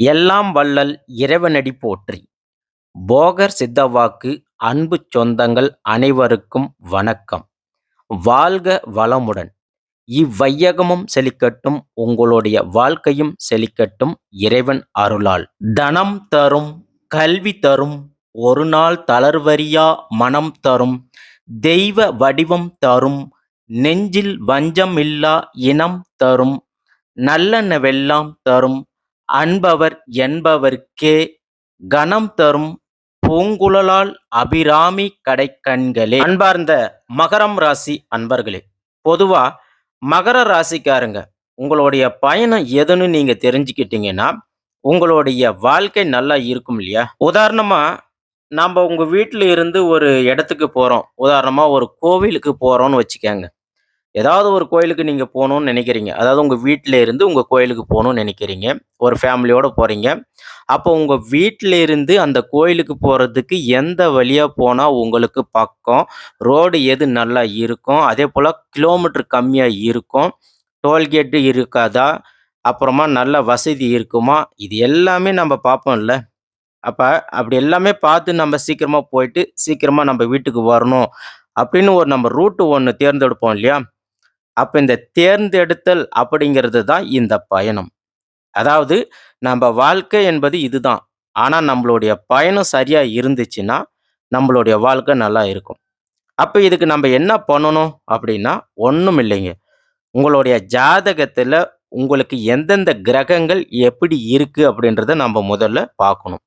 எல்லாம் வள்ளல் இறைவனடி போற்றி. போகர் சித்தவாக்கு. அன்பு சொந்தங்கள் அனைவருக்கும் வணக்கம். வாழ்க வளமுடன். இவ்வையகமும் செழிக்கட்டும், உங்களுடைய வாழ்க்கையும் செழிக்கட்டும் இறைவன் அருளால். தனம் தரும், கல்வி தரும், ஒரு நாள் தளர்வறியா மனம் தரும், தெய்வ வடிவம் தரும், நெஞ்சில் வஞ்சமில்லா இனம் தரும், நல்லனவெல்லாம் தரும், அன்பவர் என்பவர்க்கே கணம் தரும், பூங்குழலால் அபிராமி கடைக்கண்களே. அன்பார்ந்த மகரம் ராசி அன்பர்களே, பொதுவா மகர ராசிக்காரங்க உங்களுடைய பயணம் எதுன்னு நீங்க தெரிஞ்சுக்கிட்டீங்கன்னா உங்களுடைய வாழ்க்கை நல்லா இருக்கும் இல்லையா? உதாரணமா நாம உங்க வீட்டில இருந்து ஒரு இடத்துக்கு போறோம். உதாரணமா ஒரு கோவிலுக்கு போறோம்னு வச்சுக்கோங்க. ஏதாவது ஒரு கோயிலுக்கு நீங்க போகணும்னு நினைக்கிறீங்க. அதாவது உங்க வீட்ல இருந்து உங்க கோயிலுக்கு போகணும்னு நினைக்கிறீங்க. ஒரு ஃபேமிலியோட போறீங்க. அப்போ உங்க வீட்ல இருந்து அந்த கோயிலுக்கு போறதுக்கு எந்த வழியா போனா உங்களுக்கு பக்கம், ரோடு எது நல்லா இருக்கும், அதேபோல கிலோமீட்டர் கம்மியா இருக்கும், டோல்கேட் இருக்காதா, அப்புறமா நல்ல வசதி இருக்குமா, இது எல்லாமே நம்ம பார்ப்போம்ல. அப்ப அப்படி எல்லாமே பார்த்து நம்ம சீக்கிரமா போயிட்டு, சீக்கிரமா நம்ம வீட்டுக்கு வரணும் அப்படின்னு ஒரு நம்ம ரூட் ஒண்ணு தேர்ந்தெடுப்போம் இல்லையா? அப்ப இந்த தேர்ந்தெடுத்தல் அப்படிங்கிறது தான் இந்த பயணம். அதாவது நம்ம வாழ்க்கை என்பது இதுதான். ஆனா நம்மளுடைய பயணம் சரியா இருந்துச்சுன்னா, நம்மளுடைய வாழ்க்கை நல்லா இருக்கும். அப்ப இதுக்கு நம்ம என்ன பண்ணணும் அப்படின்னா, ஒண்ணும் இல்லைங்க. உங்களுடைய ஜாதகத்துல உங்களுக்கு எந்தெந்த கிரகங்கள் எப்படி இருக்கு அப்படின்றத நம்ம முதல்ல பார்க்கணும்.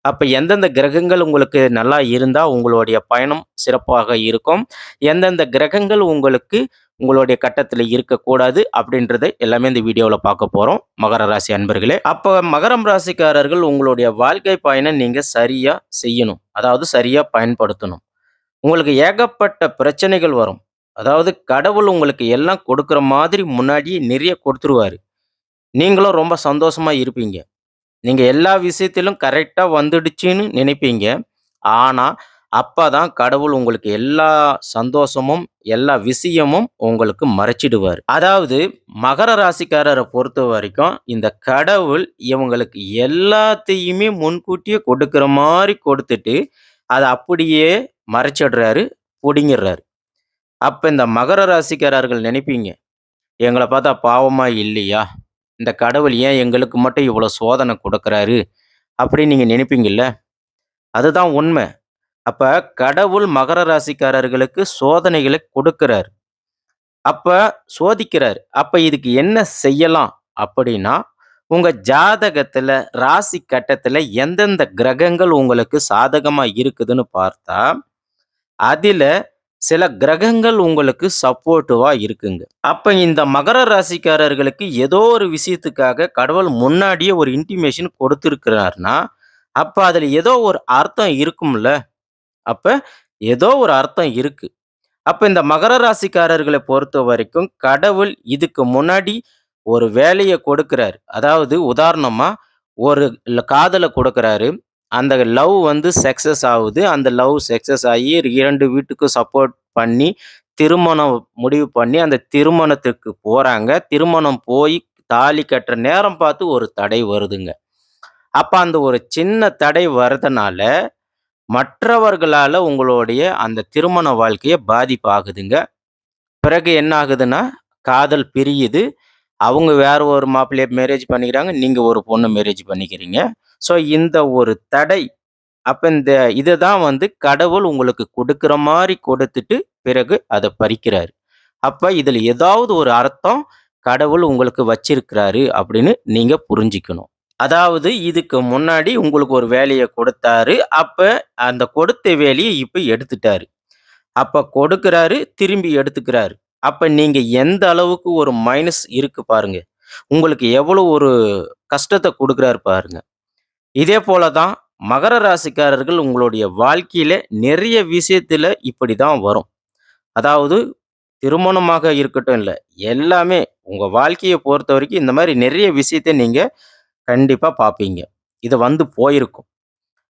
அப்ப எந்தெந்த கிரகங்கள் உங்களுக்கு நல்லா இருந்தா உங்களுடைய பயணம் சிறப்பாக இருக்கும். எந்தெந்த கிரகங்கள் உங்களுக்கு உங்களுடைய கட்டத்துல இருக்கக்கூடாது அப்படின்றத எல்லாமே இந்த வீடியோல பார்க்க போறோம். மகர ராசி அன்பர்களே. அப்ப மகரம் ராசிக்காரர்கள் உங்களுடைய வாழ்க்கை பயணம் நீங்க சரியா செய்யணும். அதாவது சரியா பயன்படுத்தணும். உங்களுக்கு ஏகப்பட்ட பிரச்சனைகள் வரும். அதாவது கடவுள் உங்களுக்கு எல்லாம் கொடுக்குற மாதிரி முன்னாடியே நிறைய கொடுத்துருவாரு. நீங்களும் ரொம்ப சந்தோஷமா இருப்பீங்க. நீங்க எல்லா விஷயத்திலும் கரெக்ட்டா வந்துடுச்சுன்னு நினைப்பீங்க. ஆனா, அப்பதான் கடவுள் உங்களுக்கு எல்லா சந்தோஷமும், எல்லா விஷயமும் உங்களுக்கு மறைச்சிடுவாரு. அதாவது மகர ராசிக்காரர பொறுத்தவரைக்கும், இந்த கடவுள் இவங்களுக்கு எல்லாத்தையுமே முன்கூட்டியே கொடுக்கிற மாரி கொடுத்துட்டு, அத அப்படியே மறைச்சிடுறாரு, புடுங்கிடுறாரு. அப்ப இந்த மகர ராசிக்காரர்கள் நினைப்பீங்க, எங்கள பார்த்தா பாவமா இல்லையா? இந்த கடவுள் ஏன் எங்களுக்கு மட்டும் இவ்வளோ சோதனை குடுக்குறாரு? அப்படின்னு நீங்க நினைப்பீங்கல்ல? அதுதான் உண்மை. அப்ப கடவுள் மகர ராசிக்காரர்களுக்கு சோதனைகளை கொடுக்கிறார். அப்ப சோதிக்கிறார். அப்ப இதுக்கு என்ன செய்யலாம் அப்படின்னா, உங்க ஜாதகத்துல ராசி கட்டத்துல எந்தெந்த கிரகங்கள் உங்களுக்கு சாதகமா இருக்குதுன்னு பார்த்தா, அதில சில கிரகங்கள் உங்களுக்கு சப்போர்ட்டிவா இருக்குங்க. அப்ப இந்த மகர ராசிக்காரர்களுக்கு ஏதோ ஒரு விஷயத்துக்காக கடவுள் முன்னாடியே ஒரு இன்டிமேஷன் கொடுத்திருக்கிறார்னா, அப்ப அதுல ஏதோ ஒரு அர்த்தம் இருக்கும்ல. அப்ப ஏதோ ஒரு அர்த்தம் இருக்கு. அப்ப இந்த மகர ராசிக்காரர்கள பொறுத்தவரைக்கும் கடவுள் இதுக்கு முன்னாடி ஒரு வேலைய கொடுக்கிறாரு. அதாவது உதாரணமா ஒரு காதல கொடுக்கிறாரு. அந்த லவ் வந்து சக்சஸ் ஆவுது. அந்த லவ் சக்சஸ் ஆகி 2 வீட்டுக்கும் சப்போர்ட் பண்ணி, திருமணம் முடிவு பண்ணி, அந்த திருமணத்துக்கு போறாங்க. திருமணம் போய் தாலி கட்டுற நேரம் பார்த்து ஒரு தடை வருதுங்க. அப்ப அந்த ஒரு சின்ன தடை வரதுனால, மற்றவர்களால உங்களுடைய அந்த திருமண வாழ்க்கைய பாதிப்பு ஆகுதுங்க. பிறகு என்ன ஆகுதுன்னா, காதல் பிரியுது. அவங்க வேற ஒரு மாப்பிள்ளைய மேரேஜ் பண்ணிக்கிறாங்க. நீங்க ஒரு பொண்ண மேரேஜ் பண்ணிக்கிறீங்க. ஸோ இந்த ஒரு தடை, அப்ப இந்த இததான் வந்து கடவுள் உங்களுக்கு கொடுக்கிற மாரி கொடுத்துட்டு, பிறகு அத பறிக்கிறாரு. அப்ப இதுல ஏதாவது ஒரு அர்த்தம் கடவுள் உங்களுக்கு வச்சிருக்கிறாரு அப்படின்னு நீங்க புரிஞ்சுக்கணும். அதாவது இதுக்கு முன்னாடி உங்களுக்கு ஒரு வேலைய கொடுத்தாரு. அப்ப அந்த கொடுத்த வேலைய இப்ப எடுத்துட்டாரு. அப்ப கொடுக்கிறாரு, திரும்பி எடுத்துக்கிறாரு. அப்ப நீங்க எந்த அளவுக்கு ஒரு மைனஸ் இருக்கு பாருங்க. உங்களுக்கு எவ்வளவு ஒரு கஷ்டத்த குடுக்குறாரு பாருங்க. இதே போல தான் மகர ராசிக்காரர்கள் உங்களுடைய வாழ்க்கையில நிறைய விஷயத்துல இப்படிதான் வரும். அதாவது திருமணமாக இருக்கட்டும் இல்ல, எல்லாமே உங்க வாழ்க்கைய பொறுத்தவரைக்கும் இந்த மாரி நிறைய விஷயத்த நீங்க கண்டிப்பா பார்ப்பீங்க. இது வந்து போயிருக்கும்.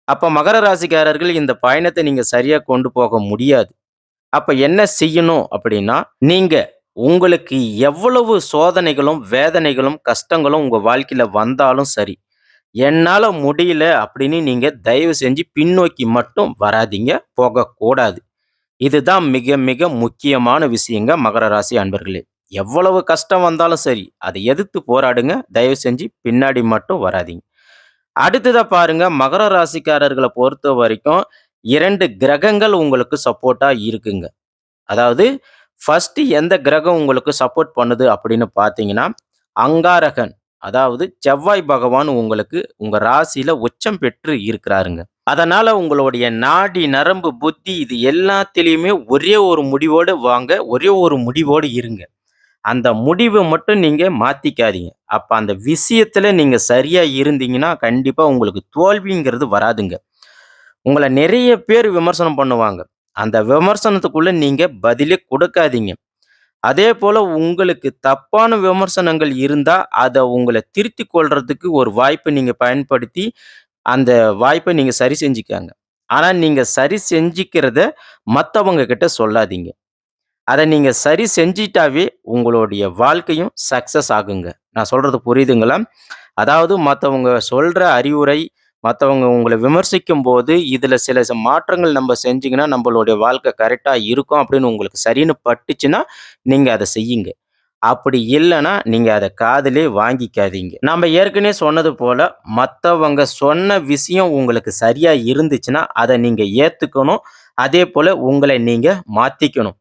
அப்ப மகர ராசிக்காரர்கள் இந்த பயணத்த நீங்க சரியா கொண்டு போக முடியாது. அப்ப என்ன செய்யணும் அப்படின்னா, நீங்க உங்களுக்கு எவ்வளவு சோதனைகளும், வேதனைகளும், கஷ்டங்களும் உங்க வாழ்க்கையில வந்தாலும் சரி, என்னால முடியல அப்படின்னு நீங்க தயவு செஞ்சு பின்னோக்கி மட்டும் வராதீங்க, போகக்கூடாது. இதுதான் மிக மிக முக்கியமான விஷயங்க மகர ராசி அன்பர்களே. எவ்வளவு கஷ்டம் வந்தாலும் சரி, அதை எதிர்த்து போராடுங்க. தயவு செஞ்சு பின்னாடி மட்டும் வராதீங்க. அடுத்ததா பாருங்க, மகர ராசிக்காரர்கள பொறுத்தவரைக்கும் 2 கிரகங்கள் உங்களுக்கு சப்போர்ட்டா இருக்குங்க. அதாவது ஃபர்ஸ்ட் எந்த கிரகம் உங்களுக்கு சப்போர்ட் பண்ணுது அப்படின்னு பார்த்தீங்கன்னா, அங்காரகன். அதாவது செவ்வாய் பகவான் உங்களுக்கு உங்க ராசியில உச்சம் பெற்று இருக்கிறாருங்க. அதனால உங்களுடைய நாடி, நரம்பு, புத்தி இது எல்லாத்திலயுமே ஒரே ஒரு முடிவோடு வாங்க. ஒரே ஒரு முடிவோடு இருங்க. அந்த முடிவ மட்டும் நீங்க மாத்திக்காதீங்க. அப்ப அந்த விஷயத்துல நீங்க சரியா இருந்தீங்கன்னா, கண்டிப்பா உங்களுக்கு தோல்விங்கிறது வராதுங்க. உங்கள நெறைய பேர் விமர்சனம் பண்ணுவாங்க. அந்த விமர்சனத்துக்குள்ள நீங்க பதிலே குடுக்காதீங்க. அதேபோல உங்களுக்கு தப்பான விமர்சனங்கள் இருந்தா, அத உங்கள திருத்திக் கொள்றதுக்கு ஒரு வாய்ப்ப நீங்க பயன்படுத்தி, அந்த வாய்ப்ப நீங்க சரி செஞ்சுக்கங்க. ஆனா, நீங்க சரி செஞ்சுக்கிறத மத்தவங்க கிட்ட சொல்லாதீங்க. அத நீங்க சரி செஞ்சிட்டாவே, உங்களுடைய வாழ்க்கையும் சக்சஸ் ஆகுங்க. நான் சொல்றது புரியுதுங்களா? அதாவது மத்தவங்க சொல்ற அறிவுரை, மத்தவங்க உங்கள விமர்சிக்கும்போது, இதுல சில மாற்றங்கள் நம்ப செஞ்சீங்கன்னா, நம்பளுடைய வாழ்க்கை கரெக்ட்டா இருக்கும் அப்படின்னு உங்களுக்கு சரின்னு பட்டுச்சுன்னா, நீங்க அத செய்யுங்க. அப்படி இல்லன்னா, நீங்க அத காதுலே வாங்கிக்காதீங்க. நாம ஏற்கனவே சொன்னது போல, மத்தவங்க சொன்ன விஷயம் உங்களுக்கு சரியா இருந்துச்சுன்னா, அத நீங்க ஏத்துக்கணும். அதேபோல உங்கள நீங்க மாத்திக்கணும்.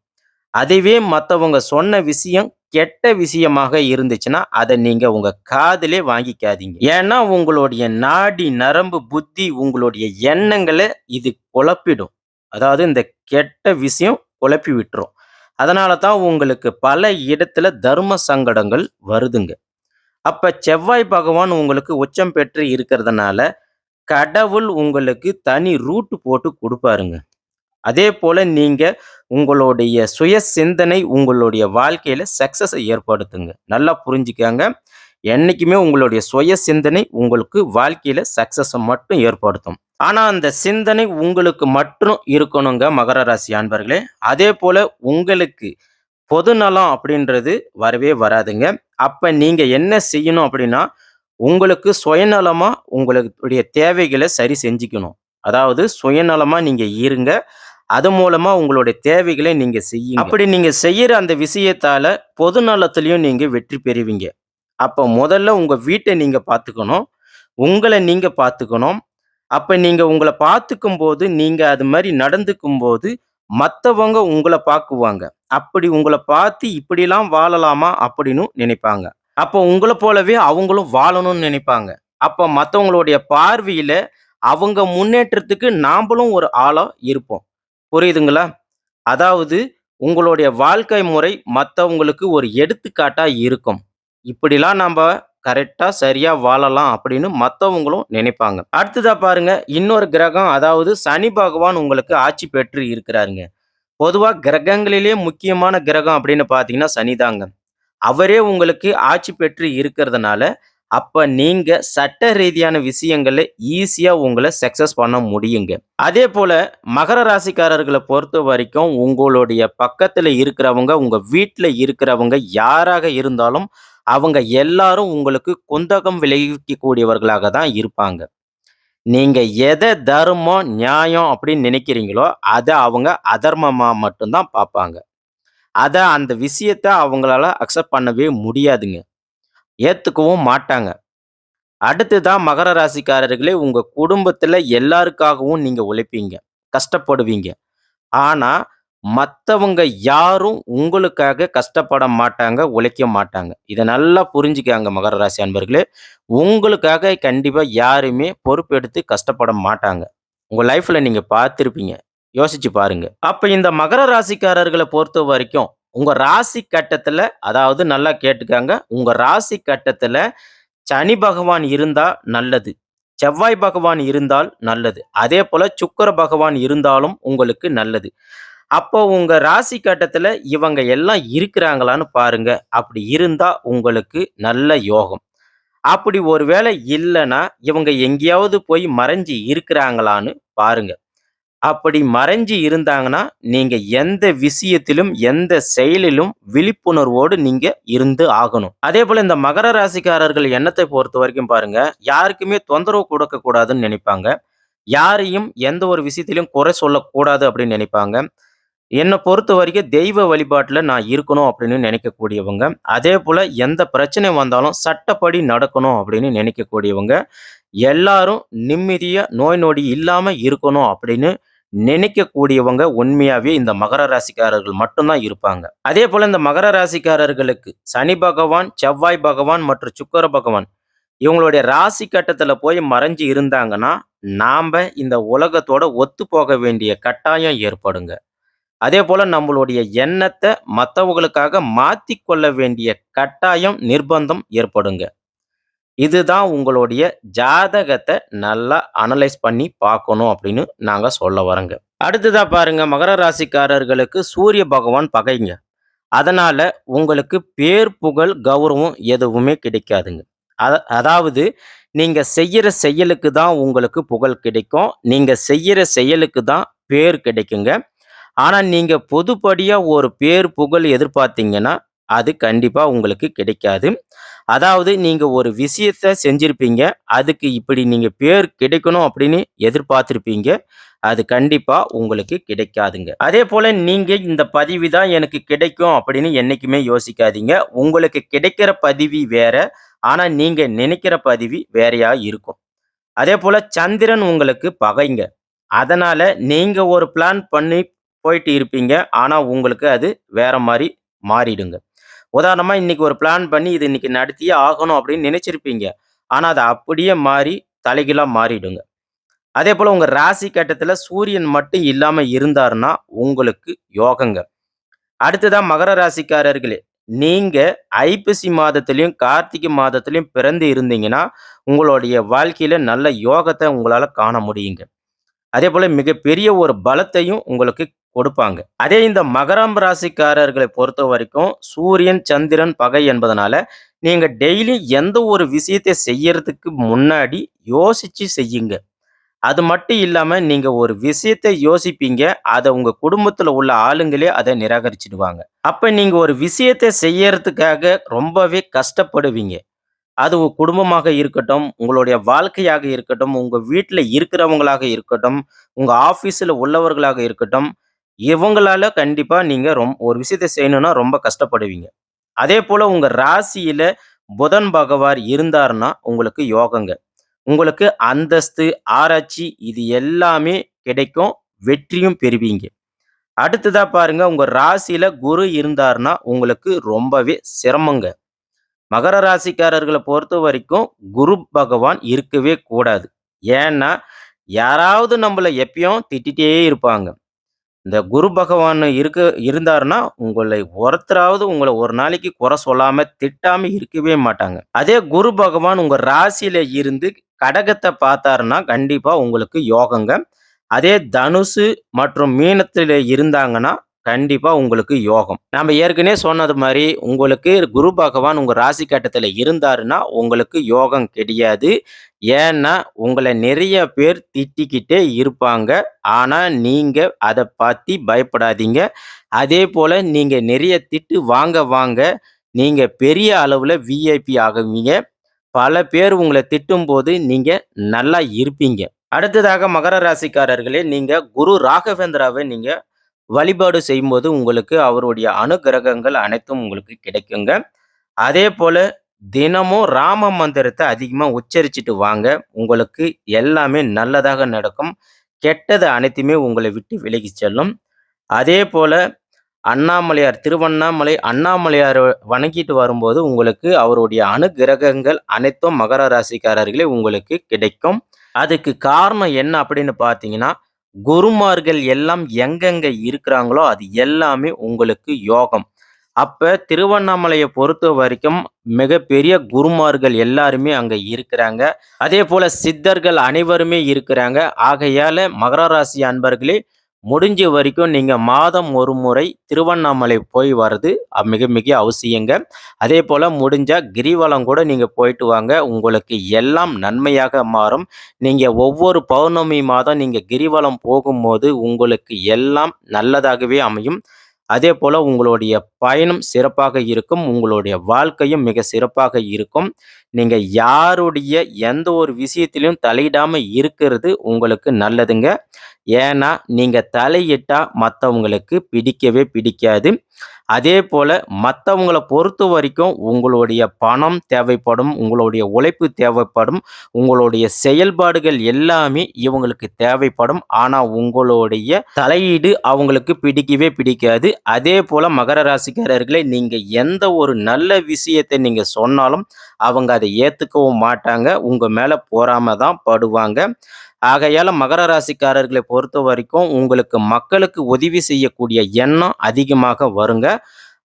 அதுவே மத்தவங்க சொன்ன விஷயம் கெட்ட விஷயமாக இருந்துச்சுன்னா, அத நீங்க உங்க காதிலே வாங்கிக்காதீங்க. ஏன்னா, உங்களுடைய நாடி, நரம்பு, புத்தி, உங்களுடைய எண்ணங்கள இது குழப்பிடும். அதாவது இந்த கெட்ட விஷயம் குழப்பி விட்டுரும். அதனால தான் உங்களுக்கு பல இடத்துல தர்ம சங்கடங்கள் வருதுங்க. அப்ப செவ்வாய் பகவான் உங்களுக்கு உச்சம் பெற்று இருக்கிறதுனால, கடவுள் உங்களுக்கு தனி ரூட் போட்டு குடுப்பாருங்க. அதேபோல நீங்க உங்களுடைய சுய சிந்தனை உங்களுடைய வாழ்க்கையில சக்சஸ ஏற்படுத்துங்க. நல்லா புரிஞ்சுக்கங்க. என்னைக்குமே உங்களுடைய சுய சிந்தனை உங்களுக்கு வாழ்க்கையில சக்சஸ மட்டும் ஏற்படுத்தும். ஆனா, அந்த சிந்தனை உங்களுக்கு மட்டும் இருக்கணுங்க மகர ராசி அன்பர்களே. அதேபோல உங்களுக்கு பொதுநலம் அப்படின்றது வரவே வராதுங்க. அப்ப நீங்க என்ன செய்யணும் அப்படின்னா, உங்களுக்கு சுயநலமா உங்களுடைய தேவைகள சரி செஞ்சுக்கணும். அதாவது சுயநலமா நீங்க இருங்க. அது மூலமா உங்களுடைய தேவைகளை நீங்க செய்யுங்க. அப்படி நீங்க செய்யற அந்த விஷயத்தால பொது நலத்திலயும் நீங்க வெற்றி பெறுவீங்க. அப்ப முதல்ல உங்க வீட்ட நீங்க பார்த்துக்கணும். உங்கள நீங்க பார்த்துக்கணும். அப்ப நீங்க உங்கள பார்த்துக்கும்போது, நீங்க அது மாரி நடந்துக்கும்போது, மத்தவங்க உங்கள பார்க்குவாங்க. அப்படி உங்கள பார்த்து இப்படிலாம் வாழலாமா? அப்படின்னு நினைப்பாங்க. அப்போ உங்கள போலவே அவங்களும் வாழணும்னு நினைப்பாங்க. அப்ப மத்தவங்களுடைய பார்வையில அவங்க முன்னேற்றத்துக்கு நாம்பளும் ஒரு ஆளா இருப்போம். புரியுதுங்களா? அதாவது உங்களுடைய வாழ்க்கை முறை மத்தவங்களுக்கு ஒரு எடுத்துக்காட்டா இருக்கும். இப்படிலாம் நம்ப கரெக்ட்டா, சரியா வாழலாம் அப்படின்னு மத்தவங்களும் நினைப்பாங்க. அடுத்ததா பாருங்க, இன்னொரு கிரகம் அதாவது சனி பகவான் உங்களுக்கு ஆட்சி பெற்று இருக்கிறாருங்க. பொதுவா கிரகங்களிலே முக்கியமான கிரகம் அப்படின்னு பார்த்தீங்கன்னா சனிதாங்க. அவரே உங்களுக்கு ஆட்சி பெற்று இருக்கிறதுனால, அப்ப நீங்க சட்ட ரீதியான விஷயங்கள்ல ஈஸியா உங்கள சக்சஸ் பண்ண முடியுங்க. அதேபோல மகர ராசிக்காரர்கள பொறுத்தவரைக்கும், உங்களுடைய பக்கத்துல இருக்கிறவங்க, உங்க வீட்ல இருக்கிறவங்க யாராக இருந்தாலும், அவங்க எல்லாரும் உங்களுக்கு குந்தகம் விளைவிக்கக்கூடியவர்களாக தான் இருப்பாங்க. நீங்க எத தர்மம், நியாயம் அப்படின்னு நினைக்கிறீங்களோ, அத அவங்க அதர்மமா மட்டும் தான் பார்ப்பாங்க. அந்த விஷயத்த அவங்களால அக்செப்ட் பண்ணவே முடியாதுங்க. ஏத்துக்கவும் மாட்டாங்க. அடுத்ததா மகர ராசிக்காரர்களே, உங்க குடும்பத்துல எல்லாருக்காகவும் நீங்க உழைப்பீங்க. கஷ்டப்படுவீங்க. ஆனா, மத்தவங்க யாரும் உங்களுக்காக கஷ்டப்பட மாட்டாங்க, உழைக்க மாட்டாங்க. இத நல்லா புரிஞ்சுக்கங்க மகர ராசி அன்பர்களே. உங்களுக்காக கண்டிப்பா யாருமே பொறுப்பெடுத்து கஷ்டப்பட மாட்டாங்க. உங்க லைஃப்ல நீங்க பார்த்திருப்பீங்க. யோசிச்சு பாருங்க. அப்ப இந்த மகர ராசிக்காரர்கள பொறுத்தவரைக்கும், உங்க ராசி கட்டத்துல அதாவது நல்லா கேட்டுக்கங்க. உங்க ராசி கட்டத்துல சனி பகவான் இருந்தா நல்லது. செவ்வாய் பகவான் இருந்தால் நல்லது. அதேபோல சுக்கிர பகவான் இருந்தாலும் உங்களுக்கு நல்லது. அப்போ உங்க ராசி கட்டத்துல இவங்க எல்லாம் இருக்கிறாங்களான்னு பாருங்க. அப்படி இருந்தா உங்களுக்கு நல்ல யோகம். அப்படி ஒருவேளை இல்லன்னா, இவங்க எங்கேயாவது போய் மறைஞ்சு இருக்கிறாங்களான்னு பாருங்க. அப்படி மறைஞ்சு இருந்தாங்கன்னா, நீங்க எந்த விஷயத்திலும், எந்த செயலிலும் விழிப்புணர்வோடு நீங்க இருந்து ஆகணும். அதேபோல இந்த மகர ராசிக்காரர்கள் எண்ணத்தை பொறுத்தவரைக்கும் பாருங்க, யாருக்குமே தொந்தரவு கொடுக்கக் கூடாதுன்னு நினைப்பாங்க. யாரையும் எந்த ஒரு விஷயத்திலும் குறை சொல்லக்கூடாது அப்படின்னு நினைப்பாங்க. என்ன பொறுத்தவரைக்கும் தெய்வ வழிபாட்டுல நான் இருக்கணும் அப்படின்னு நினைக்கக்கூடியவங்க. அதேபோல எந்த பிரச்சனை வந்தாலும் சட்டப்படி நடக்கணும் அப்படின்னு நினைக்கக்கூடியவங்க. எல்லாரும் நிம்மதியா, நோய் நொடி இல்லாம இருக்கணும் அப்படின்னு நினைக்கக்கூடியவங்க உண்மையாவே இந்த மகர ராசிக்காரர்கள் மட்டும் தான் இருப்பாங்க. அதேபோல இந்த மகர ராசிக்காரர்களுக்கு சனி பகவான், செவ்வாய் பகவான் மற்றும் சுக்கிர பகவான் இவங்களுடைய ராசி கட்டத்துல போய் மறைஞ்சு இருந்தாங்கன்னா, நாம இந்த உலகத்தோட ஒத்துப்போக வேண்டிய கட்டாயம் ஏற்படுங்க. அதேபோல நம்மளுடைய எண்ணத்த மத்தவங்களுக்காக மாத்திக் கொள்ள வேண்டிய கட்டாயம், நிர்பந்தம் ஏற்படுங்க. இதுதான் உங்களுடைய ஜாதகத்த நல்லா அனலைஸ் பண்ணி பார்க்கணும் அப்படின்னு நாங்க சொல்ல வர்றோங்க. அடுத்ததா பாருங்க, மகர ராசிக்காரர்களுக்கு சூரிய பகவான் பகைங்க. அதனால உங்களுக்கு பேர், புகழ், கௌரவம் எதுவுமே கிடைக்காதுங்க. அதாவது நீங்க செய்யற செயலுக்கு தான் உங்களுக்கு புகழ் கிடைக்கும். நீங்க செய்யற செயலுக்கு தான் பேர் கிடைக்குங்க. ஆனா நீங்க பொதுப்படியா ஒரு பேர், புகழ் எதிர்பார்த்தீங்கன்னா, அது கண்டிப்பா உங்களுக்கு கிடைக்காது. அதாவது நீங்க ஒரு விஷயத்த செஞ்சிருப்பீங்க. அதுக்கு இப்படி நீங்க பேர் கிடைக்கணும் அப்படின்னு எதிர்பார்த்திருப்பீங்க. அது கண்டிப்பா உங்களுக்கு கிடைக்காதுங்க. அதேபோல நீங்க இந்த பதவி தான் எனக்கு கிடைக்கும் அப்படின்னு என்னைக்குமே யோசிக்காதீங்க. உங்களுக்கு கிடைக்கிற பதவி வேற. ஆனா நீங்க நினைக்கிற பதவி வேறையா இருக்கும். அதேபோல சந்திரன் உங்களுக்கு பகைங்க. அதனால நீங்க ஒரு பிளான் பண்ணி போயிட்டு இருப்பீங்க. ஆனா உங்களுக்கு அது வேற மாரி மாறிடுங்க. உதாரணமா இன்னைக்கு ஒரு பிளான் பண்ணி இது இன்னைக்கு நடத்தியே ஆகணும் அப்படின்னு நினைச்சிருப்பீங்க. ஆனா அது அப்படியே மாறி தலைகீழா மாறிடுங்க. அதேபோல உங்க ராசி கட்டத்துல சூரியன் மட்டும் இல்லாம இருந்தாருன்னா, உங்களுக்கு யோகங்க. அடுத்ததா மகர ராசிக்காரர்களே, நீங்க ஐப்பசி மாதத்திலயும், கார்த்திகை மாதத்திலயும் பிறந்து இருந்தீங்கன்னா, உங்களுடைய வாழ்க்கையில நல்ல யோகத்த உங்களால காண முடியுங்க. அதேபோல மிகப்பெரிய ஒரு பலத்தையும் உங்களுக்கு கொடுப்பாங்க. அதே இந்த மகரம் ராசிக்காரர்களை பொறுத்தவரைக்கும் சூரியன், சந்திரன் பகை என்பதனால, நீங்க டெய்லி எந்த ஒரு விஷயத்தை செய்யறதுக்கு முன்னாடி யோசிச்சு செய்யுங்க. அது மட்டும் இல்லாம நீங்க ஒரு விஷயத்த யோசிப்பீங்க. அத உங்க குடும்பத்துல உள்ள ஆளுங்களே அத நிராகரிச்சுடுவாங்க. அப்ப நீங்க ஒரு விஷயத்த செய்யறதுக்காக ரொம்பவே கஷ்டப்படுவீங்க. அது உங்க குடும்பமாக இருக்கட்டும், உங்களுடைய வாழ்க்கையாக இருக்கட்டும், உங்க வீட்ல இருக்கிறவங்களாக இருக்கட்டும், உங்க ஆஃபீஸ்ல உள்ளவர்களாக இருக்கட்டும், இவங்களால கண்டிப்பா நீங்க ஒரு விஷயத்த செய்யணும்னா ரொம்ப கஷ்டப்படுவீங்க. அதேபோல உங்க ராசியில புதன் பகவான் இருந்தார்ன்னா, உங்களுக்கு யோகங்க. உங்களுக்கு அந்தஸ்து, ஆராய்ச்சி இது எல்லாமே கிடைக்கும். வெற்றியும் பெறுவீங்க. அடுத்ததா பாருங்க, உங்க ராசியில குரு இருந்தார்ன்னா, உங்களுக்கு ரொம்பவே சிரமங்க. மகர ராசிக்காரர்கள பொறுத்தவரைக்கும் குரு பகவான் இருக்கவே கூடாது. ஏன்னா, யாராவது நம்மள எப்பயும் திட்டிட்டே இருப்பாங்க. இந்த குரு பகவான் இருந்தாருன்னா, உங்கள ஒரு நாளைக்கு குறை சொல்லாம, திட்டாம இருக்கவே மாட்டாங்க. அதே குரு பகவான் உங்க ராசியில இருந்து கடகத்த பார்த்தாருன்னா, கண்டிப்பா உங்களுக்கு யோகங்க. அதே தனுசு மற்றும் மீனத்தில இருந்தாங்கன்னா, கண்டிப்பா உங்களுக்கு யோகம். நாம ஏற்கனவே சொன்னது மாரி, உங்களுக்கு குரு பகவான் உங்க ராசி கட்டத்தில இருந்தாருன்னா, உங்களுக்கு யோகம் கிடையாது. ஏன்னா, உங்கள நெறைய பேர் திட்டிக்கிட்டே இருப்பாங்க. ஆனா, நீங்க அத பத்தி பயப்படாதீங்க. அதேபோல நீங்க நெறைய திட்டு வாங்க வாங்க, நீங்க பெரிய அளவுல விஐபி ஆகுவீங்க. பல பேர் உங்கள திட்டும்போது, நீங்க நல்லா இருப்பீங்க. அடுத்ததாக மகர ராசிக்காரர்களே, நீங்க குரு ராகவேந்திராவ நீங்க வழிபாடு செய்யும்போது, உங்களுக்கு அவருடைய அனுக்கிரகங்கள் அனைத்தும் உங்களுக்கு கிடைக்குங்க. அதேபோல தினமும் ராம மந்திரத்த அதிகமா உச்சரிச்சுட்டு வாங்க. உங்களுக்கு எல்லாமே நல்லதாக நடக்கும். கெட்டது அனைத்துமே உங்கள விட்டு விலகிச் செல்லும். அதேபோல அண்ணாமலையார் திருவண்ணாமலை அண்ணாமலையார வணங்கிட்டு வரும்போது, உங்களுக்கு அவருடைய அனுக்கிரகங்கள் அனைத்தும் மகர ராசிக்காரர்களே உங்களுக்கு கிடைக்கும். அதுக்கு காரணம் என்ன அப்படின்னு பார்த்தீங்கன்னா, குருமார்கள் எல்லாம் எங்கெங்க இருக்கிறாங்களோ, அது எல்லாமே உங்களுக்கு யோகம். அப்ப திருவண்ணாமலைய பொறுத்தவரைக்கும் மிகப்பெரிய குருமார்கள் எல்லாருமே அங்க இருக்கிறாங்க. அதேபோல சித்தர்கள் அனைவருமே இருக்கிறாங்க. ஆகையால மகர ராசி அன்பர்களே, முடிஞ்ச வரைக்கும் நீங்க மாதம் ஒரு முறை திருவண்ணாமலை போய் வர்றது மிக மிக அவசியங்க. அதேபோல முடிஞ்சா கிரிவலம் கூட நீங்க போயிட்டு வாங்க. உங்களுக்கு எல்லாம் நன்மையாக மாறும். நீங்க ஒவ்வொரு பௌர்ணமி மாதம் நீங்க கிரிவலம் போகும்போது உங்களுக்கு எல்லாம் நல்லதாகவே அமையும். அதேபோல உங்களுடைய பயணம் சிறப்பாக இருக்கும். உங்களுடைய வாழ்க்கையும் மிக சிறப்பாக இருக்கும். நீங்க யாருடைய எந்த ஒரு விஷயத்திலும் தலையிடாம இருக்கிறது உங்களுக்கு நல்லதுங்க. ஏன்னா, நீங்க தலையிட்டா மத்தவங்களுக்கு பிடிக்கவே பிடிக்காது. அதேபோல மத்தவங்கள பொறுத்தவரைக்கும் உங்களுடைய பணம் தேவைப்படும், உங்களுடைய உழைப்பு தேவைப்படும், உங்களுடைய செயல்பாடுகள் எல்லாமே இவங்களுக்கு தேவைப்படும். ஆனா, உங்களுடைய தலையீடு அவங்களுக்கு பிடிக்கவே பிடிக்காது. அதேபோல மகர ராசிக்காரர்களே, நீங்க எந்த ஒரு நல்ல விஷயத்த நீங்க சொன்னாலும், அவங்க அத ஏத்துக்கவும் மாட்டாங்க. உங்க மேல பொறாம தான் படுவாங்க. ஆகையால மகர ராசிக்காரர்களை பொறுத்தவரைக்கும், உங்களுக்கு மக்களுக்கு உதவி செய்யக்கூடிய எண்ணம் அதிகமாக வருங்க.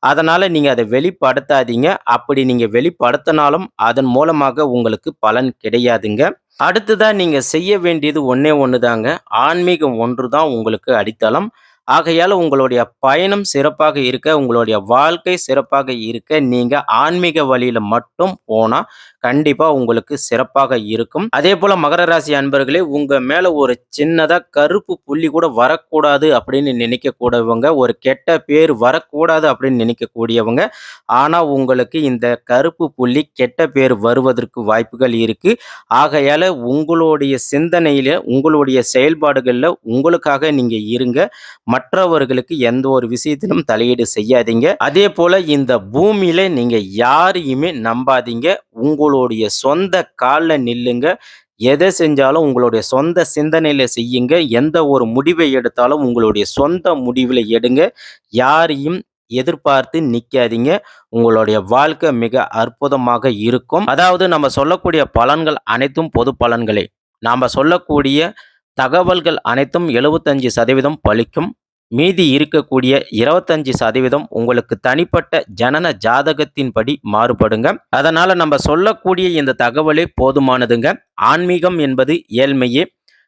அதனால நீங்க அத வெளிப்படுத்தாதீங்க. அப்படி நீங்க வெளிப்படுத்தினாலும், அதன் மூலமாக உங்களுக்கு பலன் கிடையாதுங்க. அடுத்ததா நீங்க செய்ய வேண்டியது ஒண்ணே ஒண்ணு தாங்க. ஆன்மீகம் ஒன்று தான் உங்களுக்கு அடித்தளம். ஆகையால உங்களுடைய பயணம் சிறப்பாக இருக்க, உங்களுடைய வாழ்க்கை சிறப்பாக இருக்க, நீங்க ஆன்மீக வழியில மட்டும் போனா, கண்டிப்பா உங்களுக்கு சிறப்பாக இருக்கும். அதேபோல மகர ராசி அன்பர்களே, உங்க மேல ஒரு சின்னதா கருப்பு புள்ளி கூட வரக்கூடாது அப்படின்னு நினைக்கக்கூடியவங்க, ஒரு கெட்ட பேர் வரக்கூடாது அப்படின்னு நினைக்கக்கூடியவங்க, ஆனா உங்களுக்கு இந்த கருப்பு புள்ளி கெட்ட பேர் வருவதற்கு வாய்ப்புகள் இருக்கு. ஆகையால உங்களுடைய சிந்தனையில, உங்களுடைய செயல்பாடுகள்ல உங்களுக்காக நீங்க இருங்க. மற்றவர்களுக்கு எந்த ஒரு விஷயத்திலும் தலையீடு செய்யாதீங்க. அதேபோல இந்த பூமியில நீங்க யாரையுமே நம்பாதீங்க. உங்களுடைய சொந்த கால்ல நில்லுங்க. எதை செஞ்சாலும் உங்களுடைய சொந்த சிந்தனையில செய்யுங்க. எந்த ஒரு முடிவை எடுத்தாலும் உங்களுடைய சொந்த முடிவுல எடுங்க. யாரையும் எதிர்பார்த்து நிக்காதீங்க. உங்களுடைய வாழ்க்கை மிக அற்புதமாக இருக்கும். அதாவது நம்ம சொல்லக்கூடிய பலன்கள் அனைத்தும் பொது பலன்களே. நாம சொல்லக்கூடிய தகவல்கள் அனைத்தும் 75% பலிக்கும். மீதி இருக்கக்கூடிய 25% உங்களுக்கு தனிப்பட்ட ஜனன ஜாதகத்தின்படி மாறுபடுங்க. அதனால நம்ம சொல்லக்கூடிய இந்த தகவலே போதுமானதுங்க. ஆன்மீகம் என்பது ஏழ்மையே.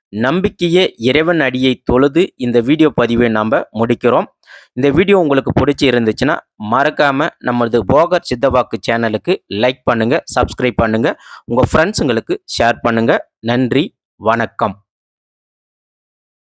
நம்பிக்கையே இறைவன் அடியை தொழுது இந்த வீடியோ பதிவை நாம முடிக்கிறோம். இந்த வீடியோ உங்களுக்கு பிடிச்சி இருந்துச்சுன்னா மறக்காம நமது போகர் சித்தவாக்கு சேனலுக்கு லைக் பண்ணுங்க, சப்ஸ்கிரைப் பண்ணுங்க, உங்க ஃப்ரெண்ட்ஸுங்களுக்கு ஷேர் பண்ணுங்க. நன்றி, வணக்கம்.